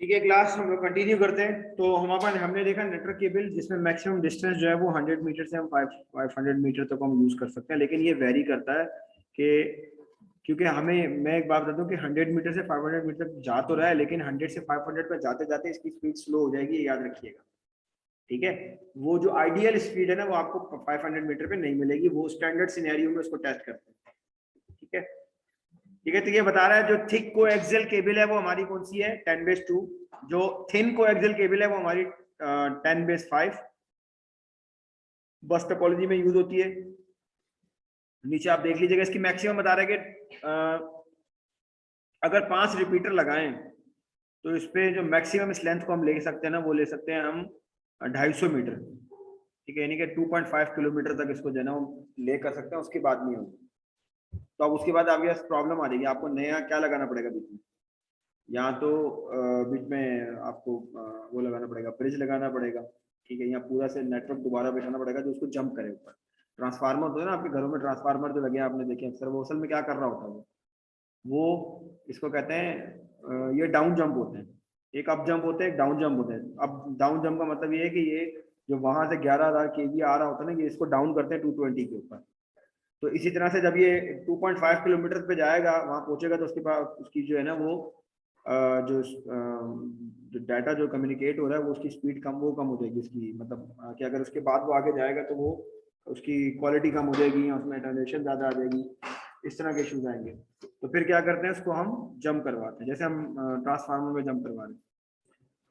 ठीक है क्लास हम लोग कंटिन्यू करते हैं। तो हमने देखा नेटवर्क केबल जिसमें मैक्सिमम डिस्टेंस जो है वो 100 मीटर से हम 500 मीटर तक हम यूज कर सकते हैं, लेकिन ये वेरी करता है कि क्योंकि मैं एक बात बता दूं कि 100 मीटर से 500 मीटर तक जा तो रहा है, लेकिन 100 से 500 पे जाते जाते इसकी स्पीड स्लो हो जाएगी, ये याद रखिएगा। ठीक है, वो जो आइडियल स्पीड है ना वो आपको 500 मीटर पे नहीं मिलेगी, वो स्टैंडर्ड सिनेरियो में उसको टेस्ट करते हैं। ठीक है, ठीक है। तो ये बता रहा है जो थिक कोएक्सियल केबल है वो हमारी कौन सी है, 10/2। जो थिन कोएक्सियल केबल है वो हमारी 10/5 बस टोपोलॉजी में यूज होती है। नीचे आप देख लीजिएगा, इसकी मैक्सिमम बता रहा है कि अगर 5 रिपीटर लगाएं तो इस पे जो मैक्सिमम इस लेंथ को हम ले सकते हैं ना, वो ले सकते हैं हम 250 मीटर। ठीक है, यानी कि 2.5 किलोमीटर तक इसको जो है ना ले कर सकते हैं, उसके बाद नहीं होगी। तो अब उसके बाद आपके पास प्रॉब्लम आ जाएगी, आपको नया क्या लगाना पड़ेगा बीच में, या तो बीच में आपको वो लगाना पड़ेगा, ब्रिज लगाना पड़ेगा। ठीक है, यहाँ पूरा से नेटवर्क दोबारा बिठाना पड़ेगा जो उसको जंप करे ऊपर। ट्रांसफार्मर होता है ना आपके घरों में, ट्रांसफार्मर जो लगे हैं आपने देखे अक्सर, वो असल में क्या कर रहा होता है, वो इसको कहते हैं ये डाउन जंप होते हैं। एक अप जंप होते हैं, एक डाउन जंप होते हैं। अब डाउन जंप का मतलब ये है कि ये जो वहां से 11,000 kV आ रहा होता है ना, ये इसको डाउन करते हैं 220 के ऊपर। तो इसी तरह से जब ये 2.5 किलोमीटर पे जाएगा, वहां पहुंचेगा, तो उसके बाद उसकी जो है ना वो जो डाटा जो कम्युनिकेट हो रहा है वो उसकी स्पीड कम हो जाएगी इसकी, मतलब कि अगर उसके बाद वो आगे जाएगा तो वो उसकी क्वालिटी कम हो जाएगी या उसमें ट्रांजेक्शन ज़्यादा आ जाएगी, इस तरह के इशूज आएंगे। तो फिर क्या करते हैं, उसको हम जंप करवाते हैं, जैसे हम ट्रांसफार्मर में जंप करवा रहे हैं।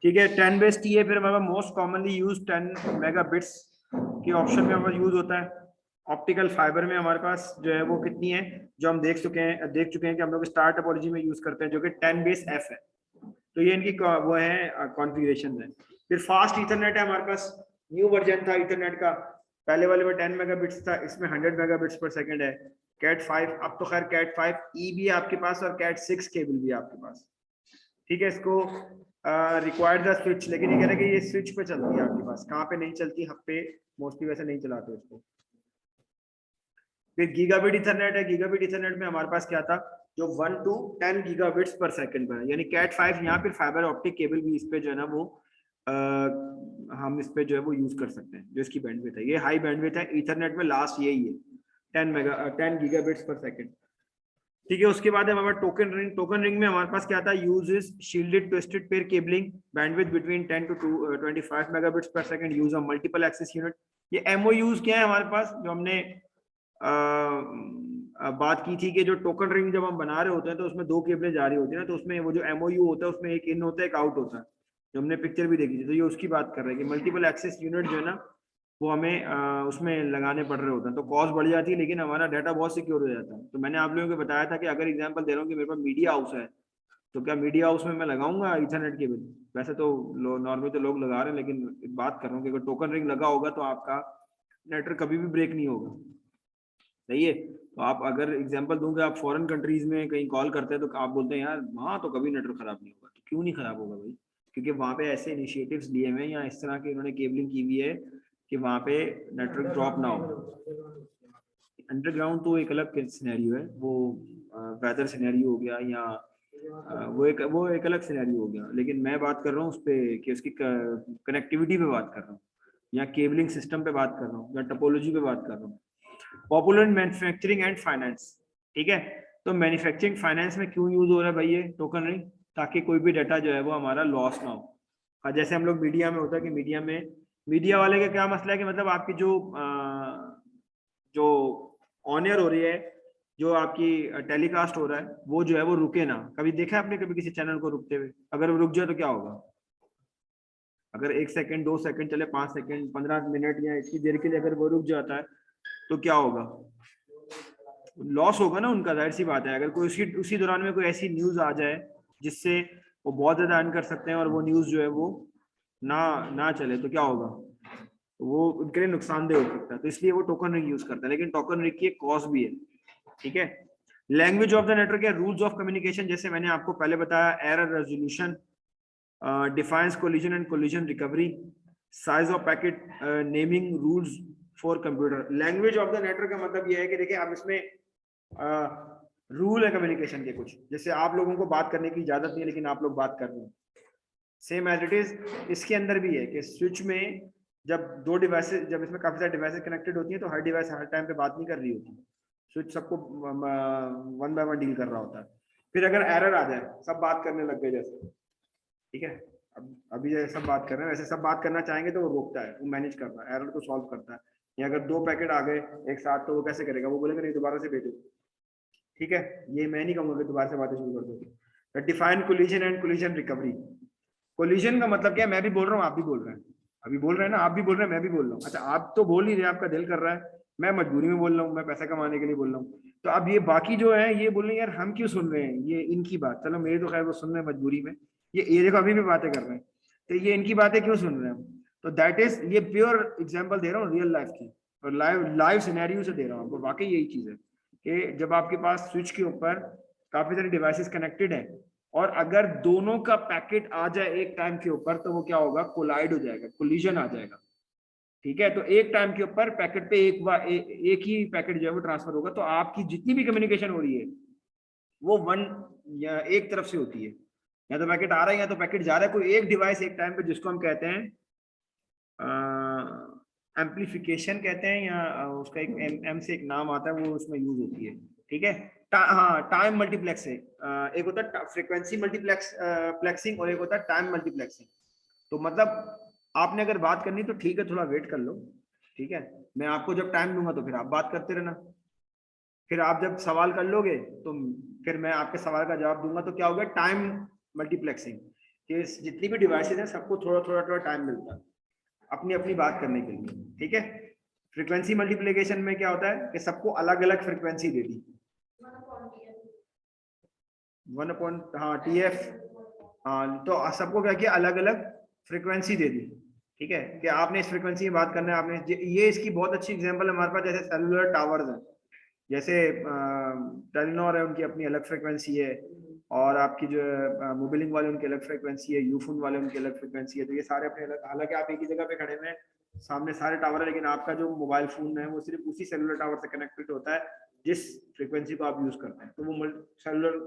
ठीक है, 10/T है। फिर हमारा मोस्ट कॉमनली यूज 10 मेगाबिट्स के ऑप्शन में हमारा यूज होता है। ऑप्टिकल फाइबर में हमारे पास जो है वो कितनी है, जो हम देख चुके हैं कि हम लोग स्टार टोपोलॉजी में यूज करते हैं, जो कि 10/F है। तो ये इनकी वो है कॉन्फ़िगरेशन है। फिर फास्ट ईथरनेट है हमारे पास, न्यू वर्जन था ईथरनेट का। पहले वाले में 10 मेगाबिट्स था, इसमें 100 मेगाबिट्स पर सेकंड है। कैट 5, अब तो खैर कैट 5 ई भी है आपके पास और कैट 6 केबल भी है आपके पास। ठीक है, इसको रिक्वायर्ड द स्विच, लेकिन ये कह रहे हैं कि ये स्विच पे चलती है आपके पास, कहाँ पे नहीं चलती, हब पे मोस्टली वैसे नहीं चलाते उसको। फिर गीगाबिट इथरनेट है। गीगाबिट इथरनेट में हमारे पास क्या था, जो 1 to 10 गीगाबिट्स पर सेकंड पर है, यानी कैट 5 यहाँ फिर फाइबर ऑप्टिक केबल भी इस पे जो है ना वो हम इस पे जो है वो यूज कर सकते हैं, जो इसकी बैंडविड्थ है, ये हाई बैंडविड्थ है इथरनेट में, लास्ट यही है 10 गीगाबिट्स पर सेकंड। ठीक है, उसके बाद है हमारा टोकन रिंग। टोकन रिंग में हमारे पास क्या था, use is shielded twisted pair cabling, bandwidth between 10 to 25 megabits per second, use of multiple access unit. ये एमओयूज क्या है हमारे पास, जो हमने बात की थी कि जो टोकन रिंग जब हम बना रहे होते हैं तो उसमें 2 केबलें जा रही होती है ना, तो उसमें वो जो एमओयू होता है उसमें एक इन होता है, एक आउट होता है, जो हमने पिक्चर भी देखी थी। तो ये उसकी बात कर रहे हैं कि मल्टीपल एक्सेस यूनिट जो है ना वो हमें उसमें लगाने पड़ रहे होते हैं, तो कॉस्ट बढ़ जाती है, लेकिन हमारा डाटा बहुत सिक्योर हो जाता है। तो मैंने आप लोगों को बताया था कि अगर एग्जाम्पल दे रहा हूँ कि मेरे पास मीडिया हाउस है, तो क्या मीडिया हाउस में मैं लगाऊंगा इथरनेट केबल? वैसे तो नॉर्मली तो लोग लगा रहे हैं, लेकिन बात कर रहा हूँ कि अगर टोकन रिंग लगा होगा तो आपका नेटवर्क कभी भी ब्रेक नहीं होगा। सही है, तो आप अगर एग्जांपल दूंगे, आप फॉरेन कंट्रीज में कहीं कॉल करते हैं तो आप बोलते हैं यार वहाँ तो कभी नेटवर्क खराब नहीं होगा। तो क्यों नहीं खराब होगा भाई? क्योंकि वहाँ पे ऐसे इनिशिएटिव्स लिए हुए हैं या इस तरह के उन्होंने केबलिंग की हुई है कि वहाँ पे नेटवर्क ड्रॉप ना हो। अंडरग्राउंड तो एक अलग सिनेरियो है, वो वेदर सिनेरियो हो गया, या वो एक अलग सिनेरियो हो गया, लेकिन मैं बात कर रहा हूँ उस पर कि उसकी कनेक्टिविटी पे बात कर रहा हूँ, या केबलिंग सिस्टम पे बात कर रहा हूँ, या टोपोलॉजी पे बात कर रहा हूँ। Popular manufacturing and finance. ठीक है, तो मैन्युफैक्चरिंग फाइनेंस में क्यों यूज हो रहा है भाई ये टोकन रिंग, ताकि कोई भी डाटा जो है वो हमारा लॉस ना हो। जैसे हम लोग मीडिया में होता है कि मीडिया वाले का क्या मसला है कि मतलब आपकी जो ऑन एयर हो रही है, जो आपकी टेलीकास्ट हो रहा है, वो जो है वो रुके ना। कभी देखा है आपने कभी किसी चैनल को रुकते हुए? अगर वो रुक जाए तो क्या होगा? अगर 1 सेकंड 2 सेकंड चले, 5 सेकंड 15 मिनट या इतनी देर के लिए अगर वो रुक जाता है तो क्या होगा? लॉस होगा ना उनका, जाहिर सी बात है। अगर कोई उसी दौरान में कोई ऐसी न्यूज आ जाए जिससे वो बहुत ज्यादा अर्न कर सकते हैं और वो न्यूज जो है वो ना ना चले, तो क्या होगा? वो उनके लिए नुकसानदेह हो सकता है, तो इसलिए वो टोकन रिंग यूज करता है। लेकिन टोकन रिंग की एक कॉस्ट भी है। ठीक है, लैंग्वेज ऑफ द नेटवर्क है, रूल्स ऑफ कम्युनिकेशन, जैसे मैंने आपको पहले बताया, error resolution, defines collision and collision recovery, size of packet, naming rules for computer. Language of the network का मतलब यह है कि देखिए आप इसमें रूल है कम्युनिकेशन के कुछ, जैसे आप लोगों को बात करने की इजाजत नहीं है लेकिन आप लोग बात कर रहे हैं, सेम एज इट इज इसके अंदर भी है कि स्विच में जब दो डिवाइसेस, जब इसमें काफी सारी डिवाइसेस कनेक्टेड होती है तो हर डिवाइस हर टाइम पे बात नहीं कर रही होती, स्विच सबको वन बाय वन डील कर रहा होता है। फिर अगर एरर आ जाए, सब बात करने लग गए जैसे, ठीक है, अब अभी जैसे सब बात कर रहे हैं वैसे सब बात करना चाहेंगे तो वो रोकता है, वो मैनेज करता है, एरर को सॉल्व करता है। या अगर दो पैकेट आ गए एक साथ तो वो कैसे करेगा, वो बोलेगा नहीं दोबारा से भेजो, ठीक है। ये मैं नहीं कहूंगा कि दोबारा से बातें शुरू कर दो। Define collision and collision recovery. Collision का मतलब क्या है, मैं भी बोल रहा हूँ आप भी बोल रहे हैं, अभी बोल रहे हैं ना, आप भी बोल रहे हैं मैं भी बोल रहा हूँ, अच्छा आप तो बोल ही रहे हैं, आपका दिल कर रहा है, मैं मजबूरी में बोल रहा हूँ, मैं पैसा कमाने के लिए बोल रहा हूँ। तो अब ये बाकी जो है ये बोल रहे हैं यार हम क्यों सुन रहे हैं ये इनकी बात, चलो मेरी तो खैर वो सुन रहे हैं मजबूरी में, ये देखो अभी भी बातें कर रहे हैं, तो ये इनकी बातें क्यों सुन रहे हैं। तो दैट इज, ये प्योर एग्जाम्पल दे रहा हूँ रियल लाइफ की, और लाइव लाइव सिनेरियो से दे रहा हूँ आपको, वाकई यही चीज है कि जब आपके पास स्विच के ऊपर काफी सारी डिवाइसेस कनेक्टेड है और अगर दोनों का पैकेट आ जाए एक टाइम के ऊपर तो वो क्या होगा, कोलाइड हो जाएगा, कोलिजन आ जाएगा, ठीक है। तो एक टाइम के ऊपर पैकेट पे एक बार एक ही पैकेट जो है वो ट्रांसफर होगा, तो आपकी जितनी भी कम्युनिकेशन हो रही है वो वन या एक तरफ से होती है, या तो पैकेट आ रहा है या तो पैकेट जा रहा है, कोई एक डिवाइस एक टाइम पे, जिसको हम कहते हैं एम्पलीफिकेशन कहते हैं, या उसका एक एम से एक नाम आता है वो उसमें यूज होती है, ठीक है। हाँ टाइम मल्टीप्लेक्स है, एक होता है फ्रीक्वेंसी मल्टीप्लेक्स प्लेक्सिंग और एक होता है टाइम मल्टीप्लेक्सिंग। तो मतलब आपने अगर बात करनी तो ठीक है थोड़ा वेट कर लो, ठीक है, मैं आपको जब टाइम दूंगा तो फिर आप बात करते रहना, फिर आप जब सवाल कर लोगे तो फिर मैं आपके सवाल का जवाब दूंगा, तो क्या होगा, टाइम मल्टीप्लेक्सिंग, कि जितनी भी डिवाइसेज हैं सबको थोड़ा थोड़ा थोड़ा टाइम मिलता है अपनी अपनी बात करने के लिए, ठीक है। फ्रीक्वेंसी मल्टीप्लिकेशन में क्या होता है कि सबको अलग अलग फ्रीक्वेंसी दे दी, 1 हाँ TF, हाँ तो सबको क्या किया, अलग अलग फ्रीक्वेंसी दे दी, ठीक है, कि आपने इस फ्रीक्वेंसी में बात करना है, आपने ये इसकी बहुत अच्छी एग्जांपल है हमारे पास, जैसे सेलुलर टावर्स हैं, जैसे टेलीनॉर है उनकी अपनी अलग फ्रीक्वेंसी है, और आपकी जो मोबिलिंग वाले उनकी अलग फ्रीक्वेंसी है, यूफोन वाले उनकी अलग फ्रीक्वेंसी है, तो ये सारे अपने अलग, हालांकि आप एक ही जगह पे खड़े हुए हैं, सामने सारे टावर है, लेकिन आपका जो मोबाइल फोन है वो सिर्फ उसी सेलुलर टावर से कनेक्टेड होता है जिस फ्रीक्वेंसी को आप यूज करते हैं, तो वो सेलुलर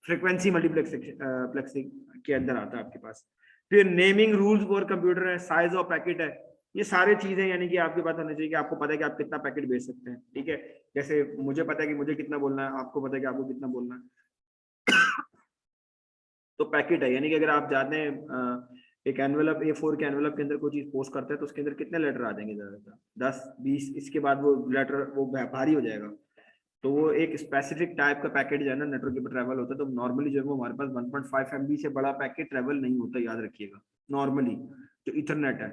फ्रीक्वेंसी मल्टीप्लेक्सिंग के अंदर आता है आपके पास। फिर नेमिंग रूल्स फॉर कंप्यूटर है, साइज ऑफ पैकेट है, ये सारी चीजें यानी कि आपके पास होना चाहिए कि आपको पता है कि आप कितना पैकेट भेज सकते हैं, ठीक है। जैसे मुझे पता है कि मुझे कितना बोलना है, आपको पता है कि आपको कितना बोलना है। तो पैकेट है, यानी कि अगर आप जाते हैं एक एनवेलप A4 के एनवेलप के अंदर कोई चीज पोस्ट करते हैं तो उसके अंदर कितने लेटर आ जाएंगे, ज्यादातर 10-20, इसके बाद वो लेटर वो भारी हो जाएगा, तो वो एक स्पेसिफिक टाइप का पैकेट जो है ना नेटवर्क के ऊपर ट्रैवल होता है, तो नॉर्मली जो है वो हमारे पास 1.5 MB से बड़ा पैकेट ट्रैवल नहीं होता, याद रखिएगा, नॉर्मली जो इथरनेट है,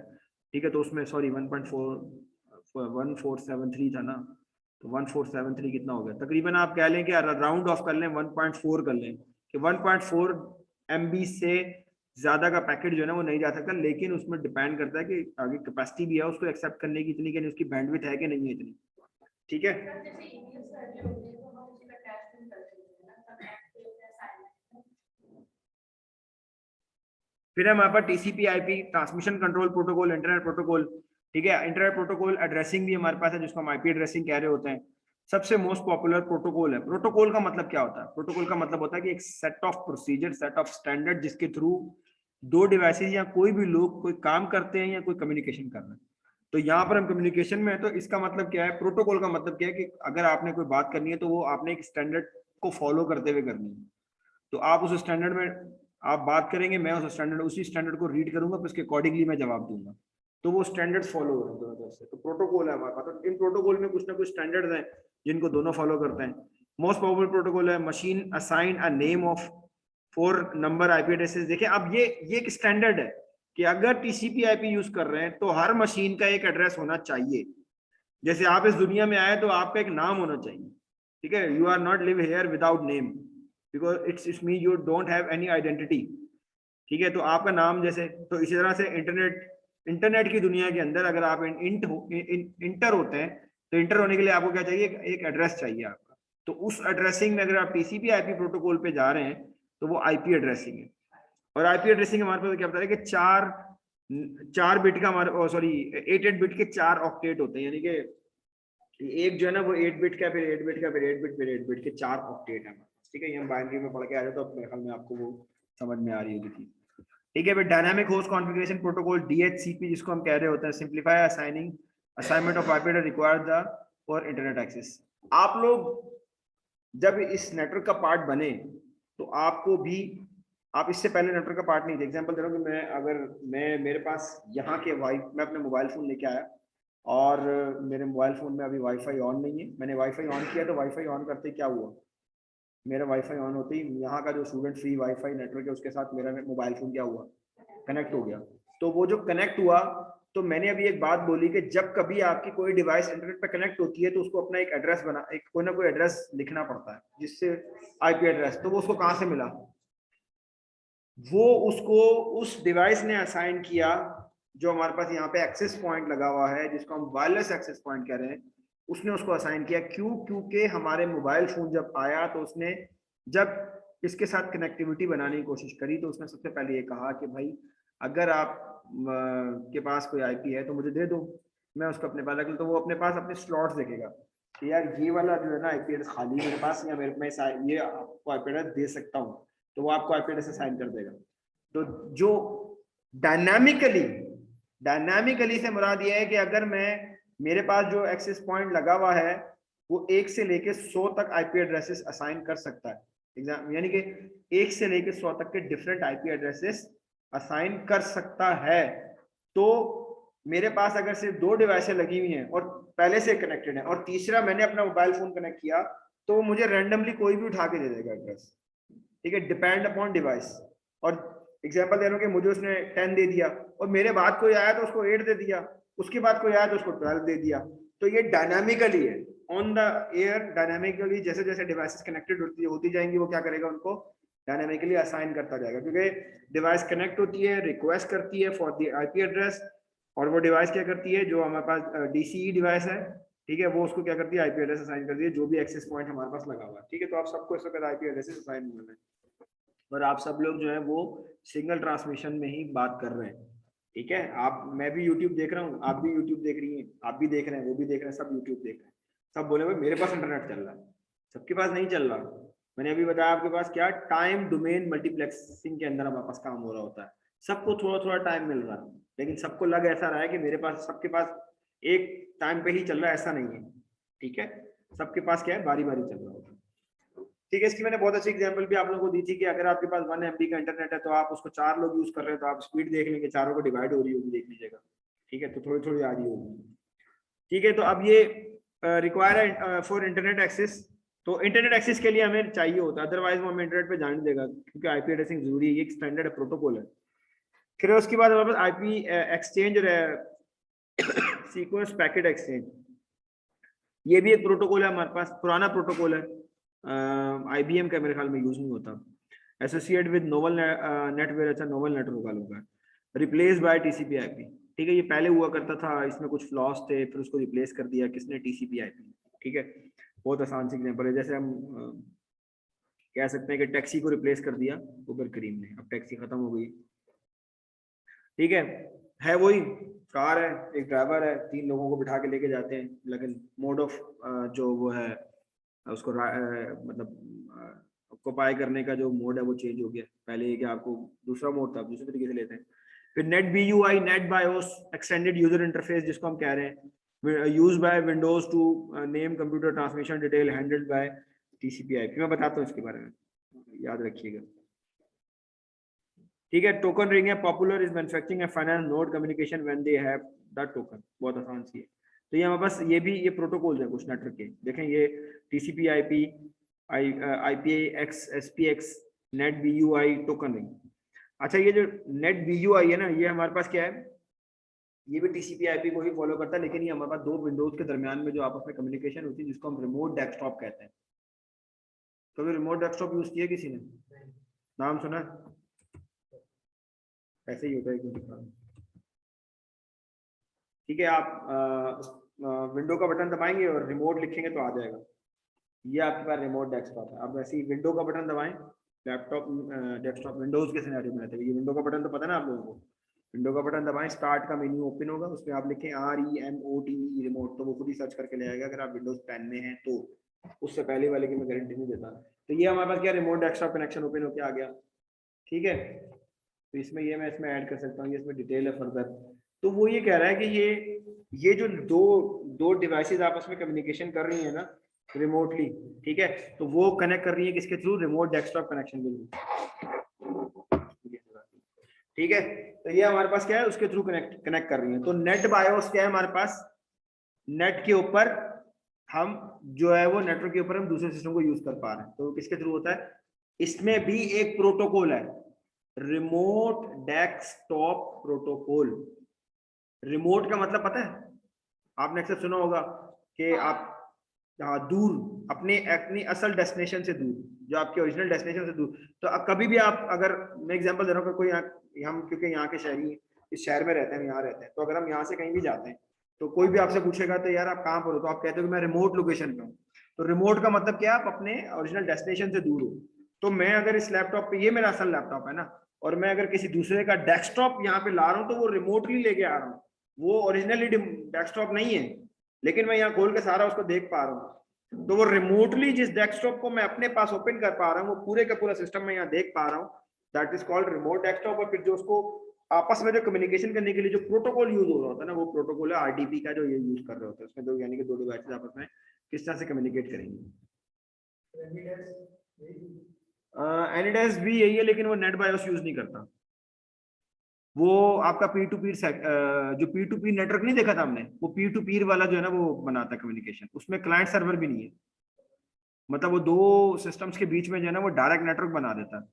ठीक है। तो उसमें सॉरी 1473 था ना, तो 1473 कितना हो गया, तकरीबन आप कह लें कि राउंड ऑफ कर लें 1.4 कर लें कि 1.4 MB से ज्यादा का पैकेट जो है ना वो नहीं जा सकता, लेकिन उसमें डिपेंड करता है कि आगे कैपेसिटी भी है उसको एक्सेप्ट करने की इतनी, कि उसकी बैंडविड्थ है कि नहीं है इतनी, ठीक है। फिर हमारे पास TCP/IP transmission control protocol, internet protocol, ठीक है। इंटरनेट प्रोटोकॉल एड्रेसिंग भी हमारे पास है जिसको हम IP एड्रेसिंग कह रहे होते हैं, सबसे मोस्ट पॉपुलर प्रोटोकॉल है। प्रोटोकॉल का मतलब क्या होता है, प्रोटोकॉल का मतलब होता है कि एक set of procedure, set of standard जिसके थ्रू दो डिवाइसेज या कोई भी लोग कोई काम करते हैं या कोई कम्युनिकेशन कर रहे हैं। तो यहाँ पर हम कम्युनिकेशन में है, तो इसका मतलब क्या है, प्रोटोकॉल का मतलब क्या है कि अगर आपने कोई बात करनी है तो वो आपने एक स्टैंडर्ड को फॉलो करते हुए करनी है, तो आप उस स्टैंडर्ड में आप बात करेंगे, मैं उस स्टैंडर्ड उसी स्टैंडर्ड को रीड करूंगा, फिर उसके अकॉर्डिंगली मैं जवाब दूंगा, तो वो स्टैंडर्ड फॉलो हो रहे हैं दोनों तरफ से, तो प्रोटोकॉल है हमारे पास। तो इन प्रोटोकॉल में कुछ ना कुछ स्टैंडर्ड हैं जिनको दोनों फॉलो करते हैं। मोस्ट पॉपुलर प्रोटोकॉल है machine assign a name of 4 number IP addresses. देखिए अब ये एक स्टैंडर्ड है कि अगर TCP/IP यूज कर रहे हैं तो हर मशीन का एक एड्रेस होना चाहिए, जैसे आप इस दुनिया में आए तो आपका एक नाम होना चाहिए, ठीक है। You are not live here without name, because it's me you don't have any identity, ठीक है। तो आपका नाम जैसे, तो इसी तरह से इंटरनेट की दुनिया के अंदर अगर आप इंटर होते हैं तो इंटर होने के लिए आपको क्या चाहिए, एक एड्रेस चाहिए आपका, तो उस एड्रेसिंग में अगर आप TCP/IP प्रोटोकॉल पे जा रहे हैं तो वो IP एड्रेसिंग है। और IP एड्रेसिंग हमारे पास क्या बता रहे हैं कि चार बिट का हमारे सॉरी 8 बिट के 4 ऑक्टेट होते हैं, यानी कि एक जो है ना वो 8 बिट का, फिर 8 बिट का, फिर 8 बिट, फिर 8 बिट के 4 ऑक्टेट है, ठीक है। ये हम बाइनरी में पढ़ के आ जाए तो मेरे ख्याल में आपको वो समझ में आ रही होगी थी। ठीक है, dynamic host configuration protocol DHCP जिसको हम कह रहे होते हैं, simplify assigning assignment of IP address required the for internet access. आप लोग जब इस नेटवर्क का पार्ट बने तो आपको भी, आप इससे पहले नेटवर्क का पार्ट नहीं थे। एग्जांपल दे रहा हूँ कि मैं मेरे पास यहाँ के मैं अपने मोबाइल फोन लेके आया और मेरे मोबाइल फोन में अभी वाईफाई ऑन नहीं है। मैंने वाईफाई ऑन किया तो वाईफाई ऑन करते क्या हुआ, मेरा वाईफाई ऑन होते ही यहाँ का जो स्टूडेंट फ्री वाईफाई नेटवर्क है उसके साथ मेरा मोबाइल फोन क्या हुआ, कनेक्ट हो गया। तो वो जो कनेक्ट हुआ, तो मैंने अभी एक बात बोली कि जब कभी आपकी कोई डिवाइस इंटरनेट पे कनेक्ट होती है तो उसको अपना एक एड्रेस बना, एक कोई ना कोई एड्रेस लिखना पड़ता है जिससे आईपी एड्रेस। तो वो उसको कहाँ से मिला, वो उसको उस डिवाइस ने असाइन किया जो हमारे पास यहाँ पे एक्सेस पॉइंट लगा हुआ है, जिसको हम वायरलेस एक्सेस पॉइंट कह रहे हैं, उसने उसको असाइन किया। क्यों? क्योंकि हमारे मोबाइल फोन जब आया तो उसने जब इसके साथ कनेक्टिविटी बनाने की कोशिश करी तो उसने सबसे पहले ये कहा कि भाई अगर आप के पास कोई आईपी है तो मुझे दे दो, मैं उसको अपने पास रख लूँ। तो वो अपने पास अपने स्लॉट्स देखेगा कि यार ये वाला जो है ना आईपी एड्रेस खाली मेरे पास, या मेरे में ये आपको आईपी एड्रेस दे सकता हूँ, तो वो आपको आईपी एड्रेस असाइन कर देगा। तो जो डायनामिकली डायनामिकली से मुराद ये है कि अगर मैं, मेरे पास जो एक्सेस पॉइंट लगा हुआ है वो 1 से लेके 100 तक आईपी एड्रेसेस असाइन कर सकता है। एग्जाम यानी कि 1 से लेके 100 तक के डिफरेंट आईपी एड्रेसेस असाइन कर सकता है। तो मेरे पास अगर सिर्फ 2 डिवाइसें लगी हुई हैं और पहले से कनेक्टेड है और तीसरा मैंने अपना मोबाइल फोन कनेक्ट किया, तो मुझे रैंडमली कोई भी उठा के दे देगा एड्रेस। ठीक है, डिपेंड अपॉन डिवाइस। और एग्जांपल दे रहा हूँ कि मुझे उसने 10 दे दिया और मेरे बाद कोई आया तो उसको 8 दे दिया, उसके बाद कोई आया तो उसको 12 दे दिया। तो ये डायनामिकली है, ऑन द एयर डायनामिकली, जैसे जैसे डिवाइसेस कनेक्टेड होती जाएंगी वो क्या करेगा, उनको डायनामिकली असाइन करता जाएगा। क्योंकि डिवाइस कनेक्ट होती है, रिक्वेस्ट करती है फॉर द आईपी एड्रेस, और वो डिवाइस क्या करती है, जो हमारे पास डीसीई डिवाइस है, ठीक है, वो उसको क्या करती है, आईपी एड्रेस असाइन करती है, जो भी एक्सेस पॉइंट हमारे पास लगा हुआ है। ठीक है, तो आप सबको इस वक्त आईपी एड्रेस असाइन होना है और आप सब लोग जो है वो सिंगल ट्रांसमिशन में ही बात कर रहे हैं। ठीक है, आप, मैं भी यूट्यूब देख रहा हूँ, आप भी यूट्यूब देख रही हैं, आप भी देख रहे हैं, वो भी देख रहे हैं, सब यूट्यूब देख रहे हैं। सब बोले भाई मेरे पास इंटरनेट चल रहा है, सबके पास नहीं चल रहा। मैंने अभी बताया आपके पास क्या, टाइम डोमेन मल्टीप्लेक्सिंग के अंदर हमारे पास काम हो रहा होता है। सबको थोड़ा थोड़ा टाइम मिल रहा है, लेकिन सबको लग ऐसा रहा है कि मेरे पास, सबके पास एक टाइम पे ही चल रहा है, ऐसा नहीं है। ठीक है, सबके पास क्या है, बारी बारी चल रहा होता है। ठीक है, इसकी मैंने बहुत अच्छी एग्जांपल भी आप लोगों को दी थी कि अगर आपके पास 1 MB का इंटरनेट है तो आप उसको 4 लोग यूज कर रहे हैं, तो आप स्पीड देख लेंगे, चारों को डिवाइड हो रही होगी, देख लीजिएगा। ठीक है, तो थोड़ी थोड़ी आ रही होगी। ठीक है, तो अब ये रिक्वायर फॉर इंटरनेट एक्सेस, तो इंटरनेट एक्सेस के लिए हमें चाहिए होता है, अदरवाइज वो हमें इंटरनेट पे जाने देगा, क्योंकि आईपी एड्रेसिंग जरूरी है, ये एक स्टैंडर्ड प्रोटोकॉल है। फिर उसके बाद हमारे पास IP exchange sequence packet exchange, ये भी एक प्रोटोकॉल है हमारे पास, पुराना प्रोटोकॉल है, IBM का मेरे ख्याल में यूज नहीं होता। एसोसिएट विद नोवल नेटवेयर, अच्छा नोवल नेटवर्क वालों का, रिप्लेस बाय TCP IP। ठीक है, ये पहले हुआ करता था, इसमें कुछ फ्लॉस थे, फिर उसको रिप्लेस कर दिया किसने, TCP IP। ठीक है, बहुत आसान सी एग्जांपल है, जैसे हम कह सकते हैं कि टैक्सी को रिप्लेस कर दिया उबर करीम ने, अब टैक्सी खत्म हो गई। ठीक है वही कार है, एक ड्राइवर है, 3 लोगों को बिठा के लेके जाते हैं, लेकिन मोड ऑफ जो वो है उसको मतलब ऑक्युपाई करने का जो मोड है वो चेंज हो गया। पहले ये कि आपको दूसरा मोड था, दूसरे तरीके से लेते हैं। फिर net BUI, NetBIOS extended user interface जिसको हम कह रहे हैं, use by Windows to name computer transmission detail handled by TCP IP। मैं बताता हूँ इसके बारे में, याद रखिएगा। ठीक है, टोकन रिंग है, popular is manufacturing and finance node communication when they have that token. बहुत आसान सी है। तो ये हमारे पास ये भी ये प्रोटोकॉल है कुछ नेटवर्क के, देखें ये TCP IP, IPX, SPX, net BUI, token ring. अच्छा, ये जो नेट BUI है ना, ये हमारे पास क्या है, ये भी TCP IP को ही फॉलो करता है, लेकिन ये हमारे पास 2 विंडोज के दरमियान में जो आपस में कम्युनिकेशन होती है, जिसको हम रिमोट डेस्कटॉप कहते हैं। तो रिमोट डेस्कटॉप यूज किया किसी ने, नाम सुना? ऐसे ही होता है क्योंकि, ठीक है, आप विंडो का बटन दबाएंगे और रिमोट लिखेंगे तो आ जाएगा। ये आपके पास रिमोट डेस्कटॉप है। आप ऐसे ही विंडो का बटन दबाएं, लैपटॉप डेस्कटॉप विंडोज के सिनेरियो में रहते हैं। ये विंडो का बटन तो पता है ना आप लोगों को, विंडो का बटन दबाएं, स्टार्ट का मेन्यू ओपन होगा, उसमें आप लिखें REMOTE रिमोट, तो वो खुद ही सर्च करके ले आएगा। अगर आप विंडोज 10 में हैं तो, उससे पहले वाले की मैं गारंटी नहीं देता। तो ये हमारे पास क्या, रिमोट डेस्कटॉप कनेक्शन ओपन होकर आ गया। ठीक है, तो इसमें ये मैं इसमें ऐड कर सकता हूँ, ये इसमें डिटेल है फर्दर। तो वो ये कह रहा है कि ये जो दो डिवाइसेस आपस में कम्युनिकेशन कर रही है ना रिमोटली, ठीक है, तो वो कनेक्ट कर रही है किसके थ्रू, रिमोट डेस्कटॉप कनेक्शन के थ्रू, ठीक है। तो ये हमारे पास क्या है, उसके थ्रू कनेक्ट कर रही है। तो नेट बायोस क्या है हमारे पास, नेट के ऊपर हम जो है वो नेटवर्क के ऊपर हम दूसरे सिस्टम को यूज कर पा रहे हैं। तो किसके थ्रू होता है, इसमें भी एक प्रोटोकॉल है, रिमोट डेस्कटॉप प्रोटोकॉल। रिमोट का मतलब पता है, आपने अक्सर सुना होगा कि आप दूर, अपने अपनी असल डेस्टिनेशन से दूर, जो आपके ओरिजिनल डेस्टिनेशन से दूर। तो अब कभी भी आप, अगर मैं एग्जांपल दे रहा हूँ, कोई हम क्योंकि यहाँ के शहरी, इस शहर में रहते हैं, यहाँ रहते हैं, तो अगर हम यहाँ से कहीं भी जाते हैं तो कोई भी आपसे पूछेगा तो यार आप कहाँ पर हो, तो आप कहते हो कि मैं रिमोट लोकेशन पे हूँ। तो रिमोट का मतलब क्या, आप अपने ओरिजिनल डेस्टिनेशन से दूर हो। तो मैं अगर इस लैपटॉप पे, ये मेरा असल लैपटॉप है ना, और मैं अगर किसी दूसरे का डेस्कटॉप यहाँ पे ला रहा हूँ तो वो रिमोटली लेके आ रहा हूँ, वो ओरिजिनली डेस्कटॉप नहीं है, लेकिन मैं यहाँ खोल के सारा उसको देख पा रहा हूँ। तो वो रिमोटली जिस डेस्कटॉप को मैं अपने पास ओपन कर पा रहा हूँ, वो पूरे का पूरा सिस्टम मैं यहाँ देख पा रहा हूँ, that is called remote desktop. और फिर जो उसको आपस में जो कम्युनिकेशन करने के लिए जो प्रोटोकॉल यूज हो रहा होता है ना, वो प्रोटोकॉल है आरडीपी का, जो ये यूज कर रहे होते हैं, उसमें दो यानी कि दो डिवाइसेस आपस में किस तरह से कम्युनिकेट करेंगे। एनिडेस भी यही है, लेकिन वो नेट बायोस यूज नहीं करता। वो आपका पी टू पीर जो पी टू पी नेटवर्क नहीं देखा था हमने, वो पी टू पीर वाला जो है ना वो बनाता है कम्युनिकेशन, उसमें क्लाइंट सर्वर भी नहीं है, मतलब वो दो सिस्टम्स के बीच में जो है ना वो डायरेक्ट नेटवर्क बना देता है।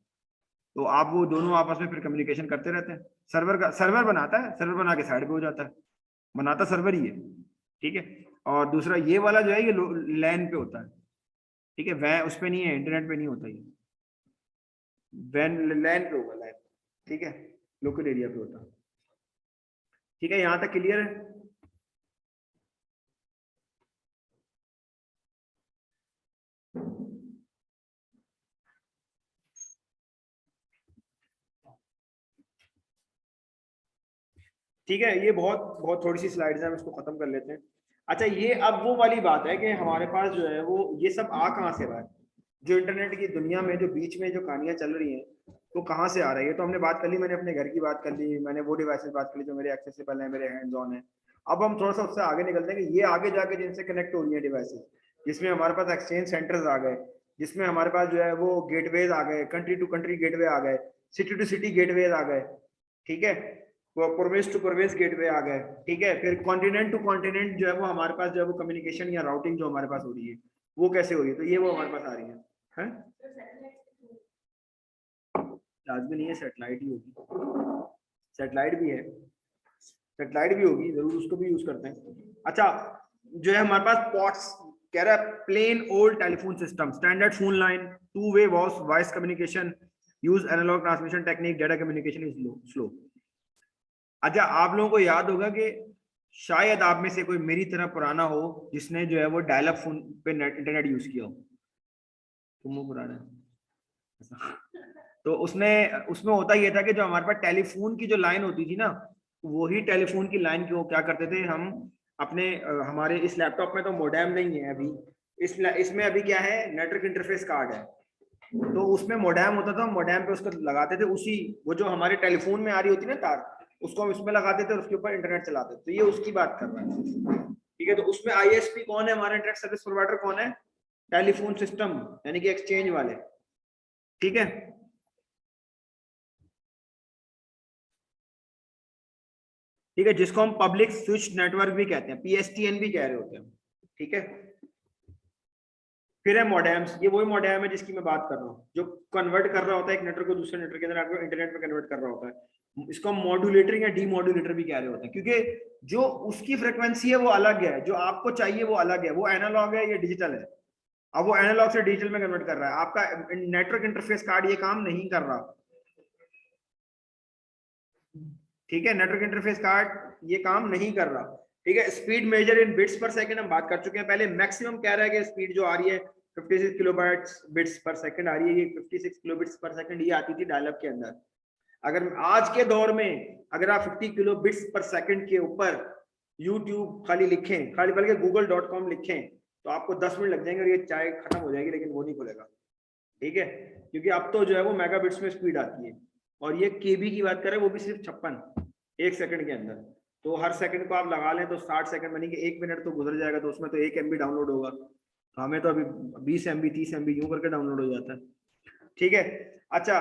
तो आप वो दोनों आपस में फिर कम्युनिकेशन करते रहते हैं। सर्वर बनाता है, सर्वर बना के साइड पे हो जाता है, बनाता सर्वर ही है, ठीक है। और दूसरा ये वाला जो है ये लैन पे होता है, ठीक है, वह उस पे नहीं है, इंटरनेट पे नहीं होता ये, वैन लैन पे होगा, लैन, ठीक है, लोकल एरिया पे होता है, ठीक है। यहाँ तक क्लियर है। ठीक है, ये बहुत बहुत थोड़ी सी स्लाइड्स हैं, हम इसको खत्म कर लेते हैं। अच्छा, ये अब वो वाली बात है कि हमारे पास जो है वो ये सब आ कहाँ से रहा है, जो इंटरनेट की दुनिया में जो बीच में जो कहानियां चल रही हैं वो कहाँ से आ रही है। तो हमने बात कर ली, मैंने अपने घर की बात कर ली, मैंने वो डिवाइसेस बात कर ली जो मेरे एक्सेसिबल है, मेरे हैंड्स ऑन है। अब हम थोड़ा सा उससे आगे निकलते हैं कि ये आगे जाके जिनसे कनेक्ट हो रही है डिवाइसेस, जिसमें हमारे पास एक्सचेंज सेंटर्स आ गए, जिसमें हमारे पास जो है वो गेटवेज आ गए, कंट्री टू कंट्री गेटवे आ गए, सिटी टू सिटी गेटवेज आ गए, ठीक है, प्रोविंस टू प्रोविंस गेटवे आ गए, ठीक है। फिर कॉन्टिनेंट टू कॉन्टिनेंट जो है वो हमारे पास जो है वो कम्युनिकेशन या राउटिंग जो हमारे पास हो रही है वो कैसे हो रही है, तो ये वो हमारे पास आ रही है। लाजमी नहीं है सेटेलाइट ही होगी, सेटेलाइट भी है, सेटेलाइट भी होगी जरूर, उसको भी यूज करते हैं। अच्छा, जो है हमारे पास पॉट्स कह रहा है, plain old telephone system, standard phone line, two way voice communication, use analogue transmission technique, data communication is slow. अच्छा, आप लोगों को याद होगा कि शायद आप में से कोई मेरी तरह पुराना हो जिसने जो है वो डायल अप फोन पे इंटरनेट यूज किया हो, तुम वो पुराना है। तो उसमें होता ये था कि जो हमारे पास टेलीफोन की जो लाइन होती थी ना, वही टेलीफोन की लाइन को क्या करते थे हम अपने हमारे इस लैपटॉप में तो मोडेम नहीं है अभी, इसमें अभी क्या है, नेटवर्क इंटरफेस कार्ड है, तो उसमें मोडेम होता था, मोडेम पे उसको लगाते थे, उसी वो जो हमारे टेलीफोन में आ रही होती ना तार, उसको हम इसमें लगाते थे और उसके ऊपर इंटरनेट चलाते थे। तो ये उसकी बात कर रहा है, ठीक है। तो उसमें आईएसपी कौन है, हमारा इंटरनेट सर्विस प्रोवाइडर कौन है, टेलीफोन सिस्टम यानी कि एक्सचेंज वाले, ठीक है। ठीक है, जिसको हम पब्लिक स्विच नेटवर्क भी कहते हैं, पीएसटीएन भी कह रहे होते हैं, ठीक है। फिर है मॉडेम्स, ये वही मॉडेम है जिसकी मैं बात कर रहा हूँ, जो कन्वर्ट कर रहा होता है एक नेटवर्क को दूसरे नेटवर्क के अंदर, आपको इंटरनेट में कन्वर्ट कर रहा होता है। इसको हम मॉड्यूलेटर या डीमॉड्यूलेटर भी कह रहे होते हैं, क्योंकि जो उसकी फ्रिक्वेंसी है वो अलग है, जो आपको चाहिए वो अलग है, वो एनालॉग है, ये डिजिटल है। अब वो एनालॉग से डिजिटल में कन्वर्ट कर रहा है, आपका नेटवर्क इंटरफेस कार्ड ये काम नहीं कर रहा, ठीक है, नेटवर्क इंटरफेस कार्ड ये काम नहीं कर रहा, ठीक है। स्पीड मेजर इन बिट्स पर सेकंड हम बात कर चुके हैं पहले, मैक्सिमम कह रहा है कि स्पीड जो आ रही है 56 किलोबाइट्स बिट्स पर सेकंड आ रही है, ये 56 किलोबिट्स पर सेकंड ये आती थी डायल अप के अंदर। अगर आज के दौर में अगर आप 50 किलो बिट्स पर सेकंड के ऊपर यूट्यूब खाली लिखें, खाली बल्कि google.com लिखें, तो आपको 10 मिनट लग जाएंगे और ये चाय खत्म हो जाएगी, लेकिन वो नहीं खुलेगा, ठीक है, क्योंकि अब तो जो है वो मेगाबिट्स में स्पीड आती है। और ये केबी की बात करें वो भी सिर्फ 56 1 सेकंड के अंदर। तो हर सेकंड को आप लगा लें तो 60 सेकंड बनेंगे, 1 मिनट तो गुजर जाएगा, तो उसमें तो 1 MB डाउनलोड होगा। तो हमें तो अभी 20 MB 30 MB यूं करके डाउनलोड हो जाता है। ठीक है। अच्छा,